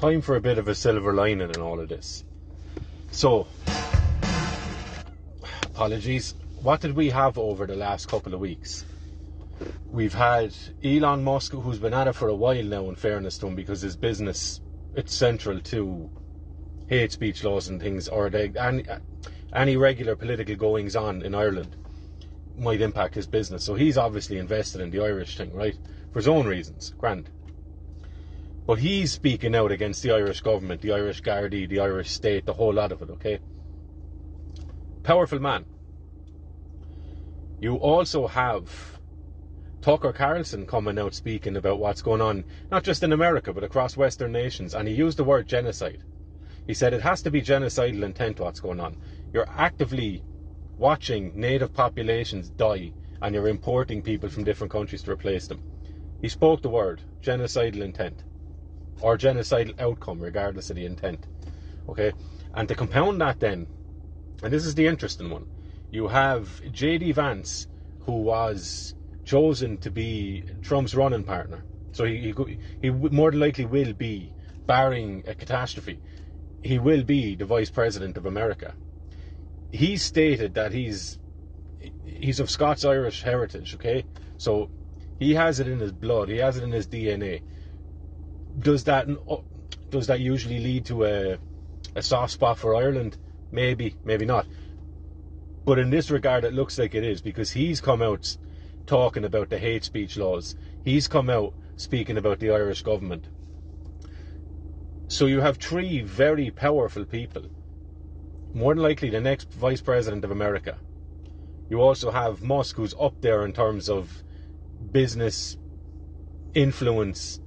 time for a bit of a silver lining in all of this. So, apologies. What did we have over the last couple of weeks? We've had Elon Musk, who's been at it for a while now, in fairness to him, because his business, it's central to hate speech laws and things, or any regular political goings on in Ireland might impact his business. So he's obviously invested in the Irish thing, right? For his own reasons, grand. But he's speaking out against the Irish government, the Irish Gardaí, the Irish state, the whole lot of it, okay? Powerful man. You also have Tucker Carlson coming out speaking about what's going on, not just in America, but across Western nations. And he used the word genocide. He said it has to be genocidal intent what's going on. You're actively watching native populations die, and you're importing people from different countries to replace them. He spoke the word genocidal intent, or genocidal outcome, regardless of the intent. Okay? And to compound that then, and this is the interesting one, you have J.D. Vance, who was chosen to be Trump's running partner. So he more than likely will be, barring a catastrophe, he will be the Vice President of America. He stated that he's of Scots-Irish heritage, okay? So he has it in his blood, he has it in his DNA. Does that usually lead to a soft spot for Ireland? Maybe, maybe not. But in this regard, it looks like it is, because he's come out talking about the hate speech laws. He's come out speaking about the Irish government. So you have three very powerful people. More than likely the next Vice President of America. You also have Musk, who's up there in terms of business influence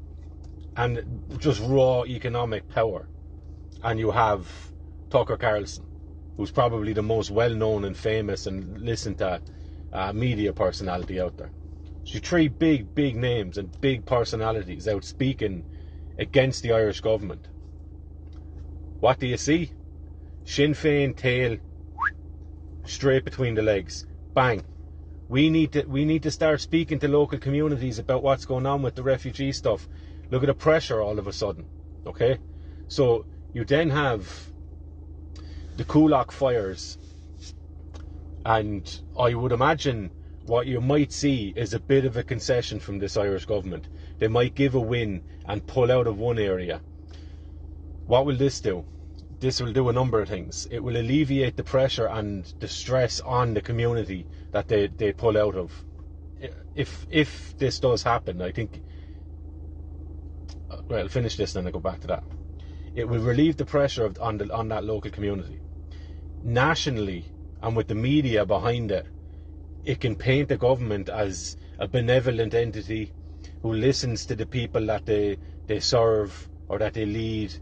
and just raw economic power. And you have Tucker Carlson, who's probably the most well-known and famous and listened to media personality out there. So three big names and big personalities out speaking against the Irish government. What do you see? Sinn Féin tail straight between the legs. Bang. We need to start speaking to local communities about what's going on with the refugee stuff. Look at the pressure all of a sudden. Okay? So you then have the Coolock fires, and I would imagine what you might see is a bit of a concession from this Irish government. They might give a win and pull out of one area. What will this do? This will do a number of things. It will alleviate the pressure and the stress on the community that they pull out of. If this does happen, I think... Well, I'll finish this then I'll go back to that. It will relieve the pressure on that local community. Nationally, and with the media behind it, it can paint the government as a benevolent entity who listens to the people that they serve or that they lead.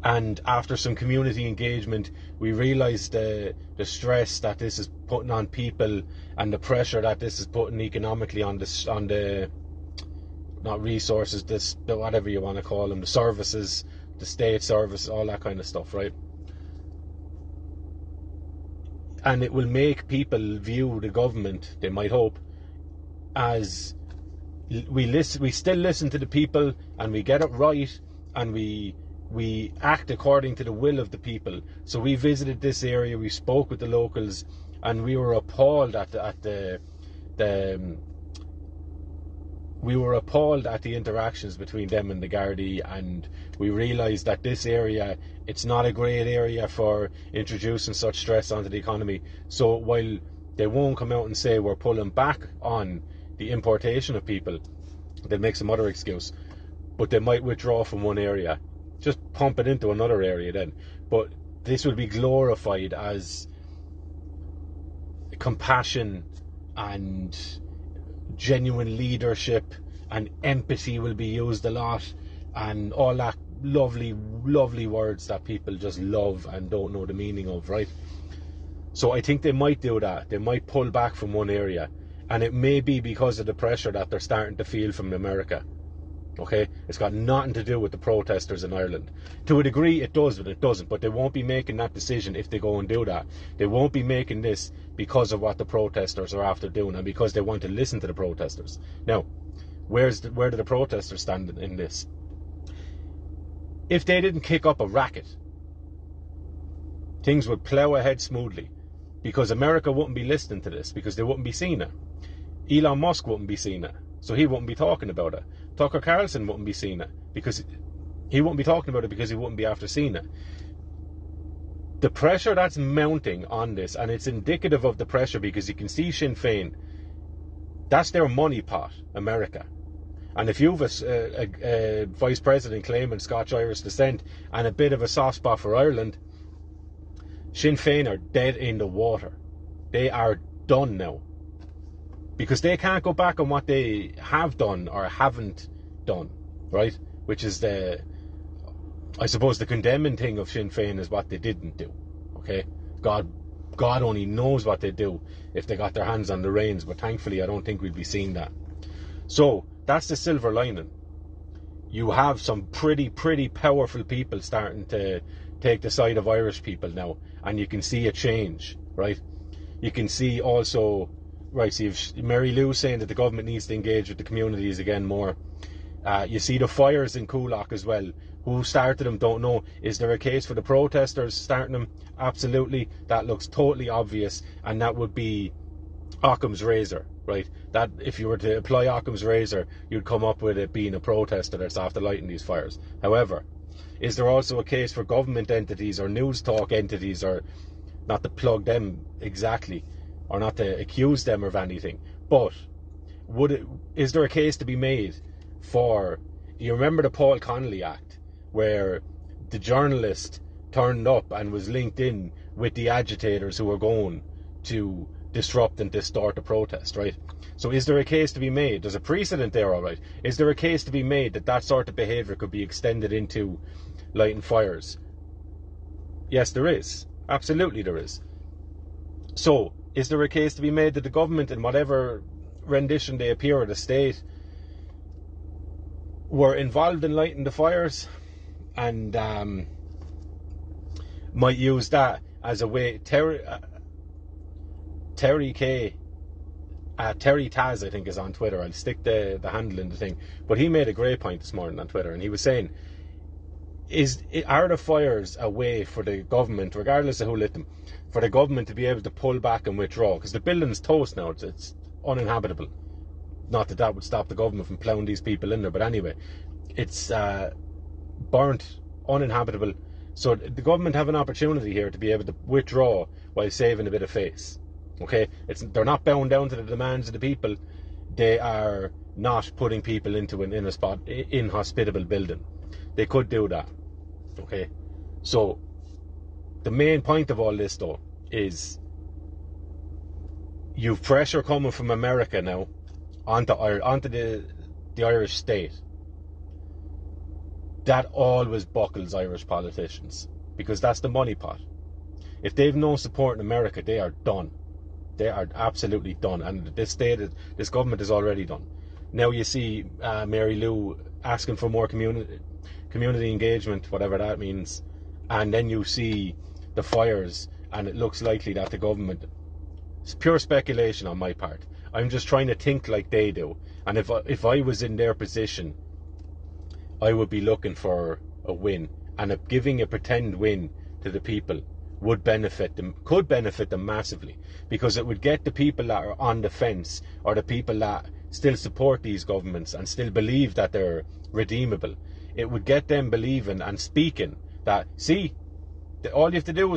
And after some community engagement, we realise the stress that this is putting on people and the pressure that this is putting economically on the not resources, whatever you want to call them, the services, the state service, all that kind of stuff, right? And it will make people view the government, they might hope, as we still listen to the people and we get it right and we act according to the will of the people. So we visited this area, we spoke with the locals, and we were appalled at the interactions between them and the Gardaí, and we realised that this area, it's not a great area for introducing such stress onto the economy. So while they won't come out and say we're pulling back on the importation of people, they'll make some other excuse, but they might withdraw from one area, just pump it into another area then. But this will be glorified as compassion and genuine leadership, and empathy will be used a lot, and all that lovely words that people just love and don't know the meaning of, right? So I think they might do that. They might pull back from one area, and it may be because of the pressure that they're starting to feel from America. Okay, it's got nothing to do with the protesters in Ireland. To a degree it does, but it doesn't. But they won't be making that decision if they go and do that. They won't be making this because of what the protesters are after doing and because they want to listen to the protesters. Now, where do the protesters stand in this? if they didn't kick up a racket, things would plough ahead smoothly, because America wouldn't be listening to this, because they wouldn't be seeing it. Elon Musk wouldn't be seeing it, so he wouldn't be talking about it. Tucker Carlson wouldn't be seeing it, because he wouldn't be talking about it, because he wouldn't be after seeing it. The pressure that's mounting on this, and it's indicative of the pressure, because you can see Sinn Féin, that's their money pot, America. And if you've a vice president claiming Scotch-Irish descent and a bit of a soft spot for Ireland, Sinn Féin are dead in the water. They are done now. Because they can't go back on what they have done or haven't done, right? Which is I suppose the condemning thing of Sinn Féin is what they didn't do, okay? God only knows what they do if they got their hands on the reins, but thankfully I don't think we'd be seeing that. So, that's the silver lining. You have some pretty powerful people starting to take the side of Irish people now, and you can see a change, right? You can see also, right, so you've Mary Lou saying that the government needs to engage with the communities again more. You see the fires in Coolock as well. Who started them, don't know. Is there a case for the protesters starting them? Absolutely. That looks totally obvious, and that would be Occam's razor, right? That if you were to apply Occam's razor, you'd come up with it being a protester that's after lighting these fires. However, is there also a case for government entities or news talk entities, or not to plug them exactly, or not to accuse them of anything, but is there a case to be made for, you remember the Paul Connolly Act, where the journalist turned up and was linked in with the agitators who were going to disrupt and distort the protest, right? So is there a case to be made? There's a precedent there, all right. Is there a case to be made that that sort of behaviour could be extended into lighting fires? Yes, there is. Absolutely there is. So, is there a case to be made that the government, in whatever rendition they appear, or the state, were involved in lighting the fires and might use that as a way? Terry Taz, I think, is on Twitter. I'll stick the handle in the thing. But he made a great point this morning on Twitter, and he was saying, are the fires a way for the government, regardless of who lit them, for the government to be able to pull back and withdraw? Because the building's toast now, it's uninhabitable. Not that would stop the government from ploughing these people in there, but anyway, it's burnt, uninhabitable. So the government have an opportunity here to be able to withdraw while saving a bit of face. Okay, they're not bound down to the demands of the people. They are not putting people into an inhospitable building. They could do that. Okay, so the main point of all this, though, is you've pressure coming from America now onto the Irish state. That always buckles Irish politicians, because that's the money pot. If they've no support in America, they are done. They are absolutely done, and this government is already done. Now you see Mary Lou asking for more community engagement, whatever that means, and then you see the fires, and it looks likely that the government, it's pure speculation on my part, I'm just trying to think like they do, and if I was in their position, I would be looking for a win, and giving a pretend win to the people could benefit them massively, because it would get the people that are on the fence, or the people that still support these governments and still believe that they're redeemable, it would get them believing and speaking that, see, all you have to do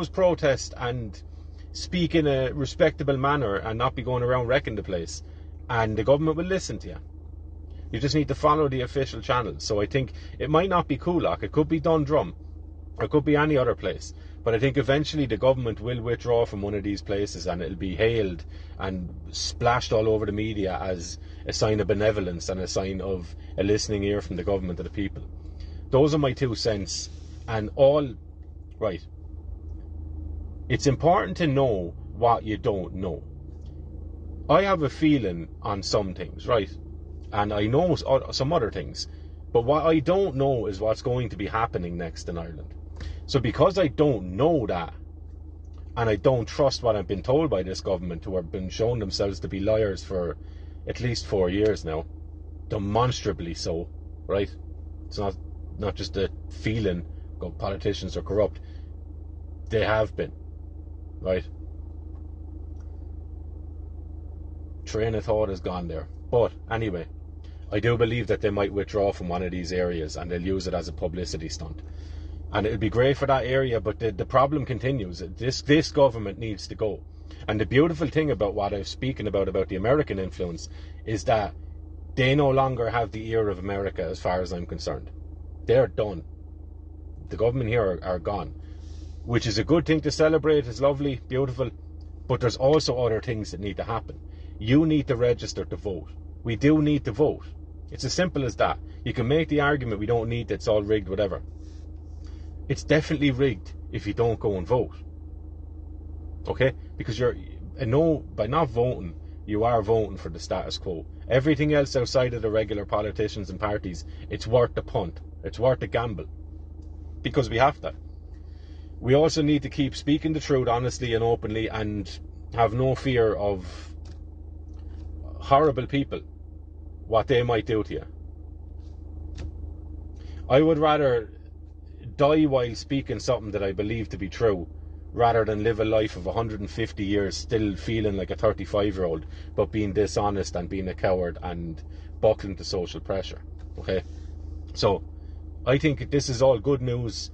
is protest and speak in a respectable manner and not be going around wrecking the place, and the government will listen to you. You just need to follow the official channels. So I think it might not be Coolock, it could be Dundrum, or it could be any other place, but I think eventually the government will withdraw from one of these places, and it'll be hailed and splashed all over the media as a sign of benevolence and a sign of a listening ear from the government to the people. Those are my 2 cents. And all right, it's important to know what you don't know. I have a feeling on some things, right? And I know some other things, but what I don't know is what's going to be happening next in Ireland. So because I don't know that, and I don't trust what I've been told by this government, who have been shown themselves to be liars for at least 4 years now, demonstrably so, right? It's not not just a feeling, politicians are corrupt. They have been, right? Train of thought is gone there. But anyway, I do believe that they might withdraw from one of these areas and they'll use it as a publicity stunt. And it'll be great for that area, but the problem continues. This government needs to go. And the beautiful thing about what I was speaking about the American influence, is that they no longer have the ear of America as far as I'm concerned. They're done. The government here are gone. Which is a good thing to celebrate. It's lovely, beautiful. But there's also other things that need to happen. You need to register to vote. We do need to vote. It's as simple as that. You can make the argument we don't need, it's all rigged, whatever. It's definitely rigged if you don't go and vote. Okay? Because by not voting, you are voting for the status quo. Everything else outside of the regular politicians and parties, it's worth the punt. It's worth the gamble. Because we have to. We also need to keep speaking the truth honestly and openly, and have no fear of horrible people, what they might do to you. I would rather die while speaking something that I believe to be true, rather than live a life of 150 years still feeling like a 35-year-old, but being dishonest and being a coward and buckling to social pressure. Okay? So, I think this is all good news.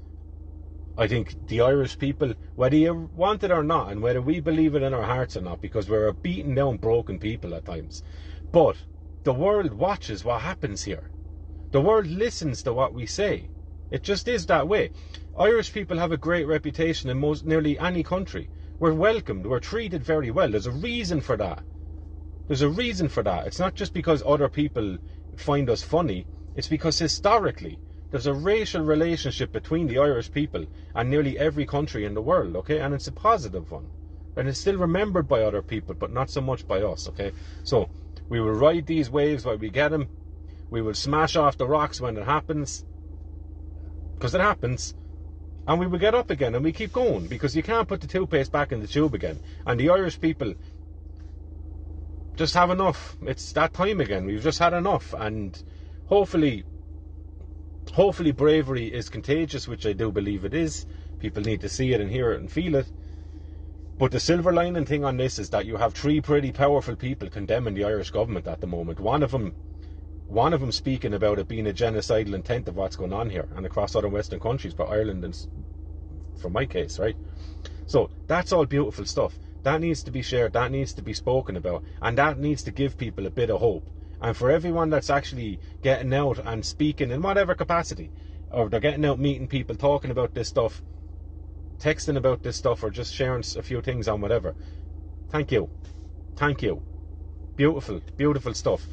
I think the Irish people, whether you want it or not, and whether we believe it in our hearts or not, because we're a beaten down, broken people at times, but the world watches what happens here. The world listens to what we say. It just is that way. Irish people have a great reputation in nearly any country. We're welcomed. We're treated very well. There's a reason for that. There's a reason for that. It's not just because other people find us funny. It's because historically, there's a racial relationship between the Irish people and nearly every country in the world, okay? And it's a positive one. And it's still remembered by other people, but not so much by us, okay? So, we will ride these waves while we get them. We will smash off the rocks when it happens. Because it happens. And we will get up again and we keep going. Because you can't put the toothpaste back in the tube again. And the Irish people just have enough. It's that time again. We've just had enough. And hopefully bravery is contagious, which I do believe it is. People need to see it and hear it and feel it. But the silver lining thing on this is that you have three pretty powerful people condemning the Irish government at the moment. One of them speaking about it being a genocidal intent of what's going on here and across other Western countries, but Ireland, and for my case, right? So that's all beautiful stuff. That needs to be shared, that needs to be spoken about, and that needs to give people a bit of hope. And for everyone that's actually getting out and speaking in whatever capacity, or they're getting out meeting people, talking about this stuff, texting about this stuff, or just sharing a few things on whatever, thank you. Thank you. Beautiful, beautiful stuff.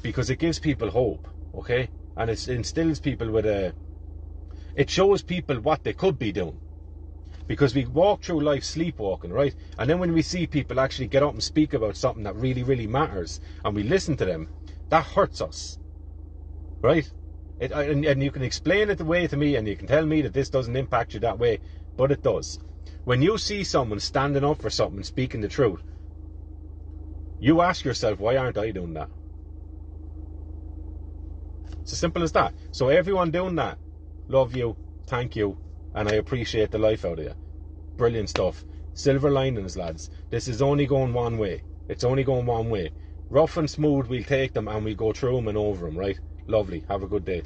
Because it gives people hope, okay? And it instills people with it shows people what they could be doing. Because we walk through life sleepwalking, right? And then when we see people actually get up and speak about something that really, really matters, and we listen to them, that hurts us, right? And you can explain it the way to me, and you can tell me that this doesn't impact you that way, but it does. When you see someone standing up for something and speaking the truth, you ask yourself, why aren't I doing that? It's as simple as that. So everyone doing that, love you, thank you, and I appreciate the life out of you. Brilliant stuff. Silver linings, lads. This is only going one way. It's only going one way. Rough and smooth, we'll take them and we'll go through them and over them, right? Lovely. Have a good day.